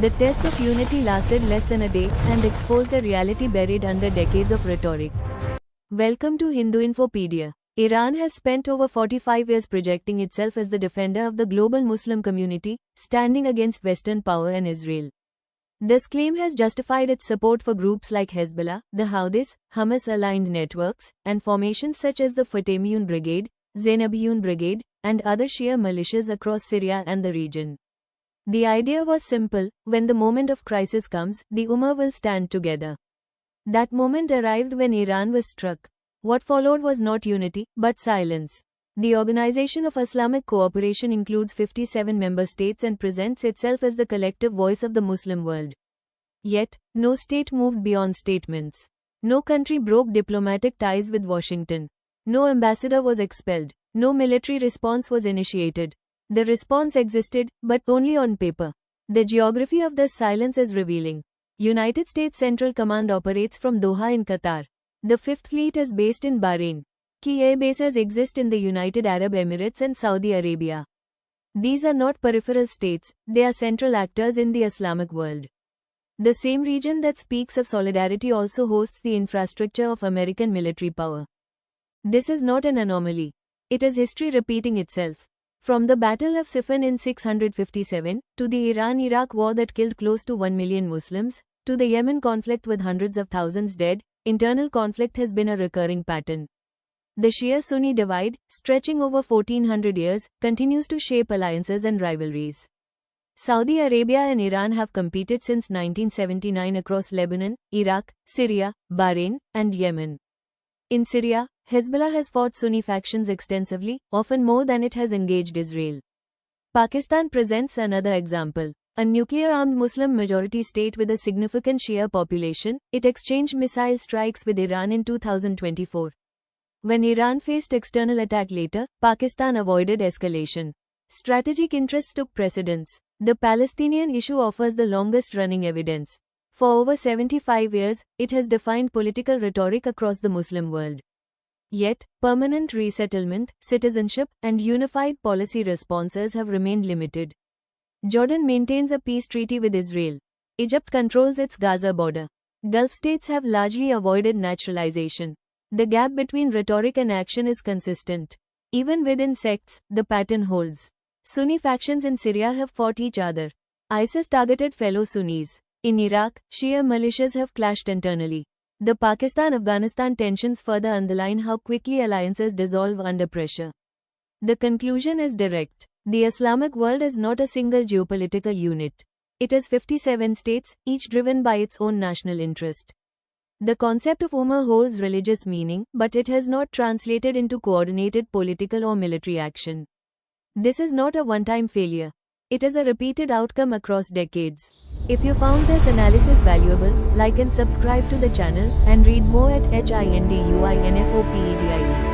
The test of unity lasted less than a day and exposed a reality buried under decades of rhetoric. Welcome to Hindu Infopedia. Iran has spent over 45 years projecting itself as the defender of the global Muslim community, standing against Western power and Israel. This claim has justified its support for groups like Hezbollah, the Houthis, Hamas-aligned networks, and formations such as the Fatemiyun Brigade, Zainabiyun Brigade, and other Shia militias across Syria and the region. The idea was simple: when the moment of crisis comes, the Ummah will stand together. That moment arrived when Iran was struck. What followed was not unity, but silence. The Organization of Islamic Cooperation includes 57 member states and presents itself as the collective voice of the Muslim world. Yet, no state moved beyond statements. No country broke diplomatic ties with Washington. No ambassador was expelled. No military response was initiated. The response existed, but only on paper. The geography of this silence is revealing. United States Central Command operates from Doha in Qatar. The Fifth Fleet is based in Bahrain. Key air bases exist in the United Arab Emirates and Saudi Arabia. These are not peripheral states, they are central actors in the Islamic world. The same region that speaks of solidarity also hosts the infrastructure of American military power. This is not an anomaly. It is history repeating itself. From the Battle of Siffin in 657, to the Iran-Iraq war that killed close to 1 million Muslims, to the Yemen conflict with hundreds of thousands dead, internal conflict has been a recurring pattern. The Shia-Sunni divide, stretching over 1400 years, continues to shape alliances and rivalries. Saudi Arabia and Iran have competed since 1979 across Lebanon, Iraq, Syria, Bahrain, and Yemen. In Syria, Hezbollah has fought Sunni factions extensively, often more than it has engaged Israel. Pakistan presents another example. A nuclear-armed Muslim-majority state with a significant Shia population, it exchanged missile strikes with Iran in 2024. When Iran faced external attack later, Pakistan avoided escalation. Strategic interests took precedence. The Palestinian issue offers the longest-running evidence. For over 75 years, it has defined political rhetoric across the Muslim world. Yet, permanent resettlement, citizenship, and unified policy responses have remained limited. Jordan maintains a peace treaty with Israel. Egypt controls its Gaza border. Gulf states have largely avoided naturalization. The gap between rhetoric and action is consistent. Even within sects, the pattern holds. Sunni factions in Syria have fought each other. ISIS targeted fellow Sunnis. In Iraq, Shia militias have clashed internally. The Pakistan-Afghanistan tensions further underline how quickly alliances dissolve under pressure. The conclusion is direct. The Islamic world is not a single geopolitical unit. It is 57 states, each driven by its own national interest. The concept of Ummah holds religious meaning, but it has not translated into coordinated political or military action. This is not a one-time failure. It is a repeated outcome across decades. If you found this analysis valuable, like and subscribe to the channel, and read more at HINDUINFOPEDIA.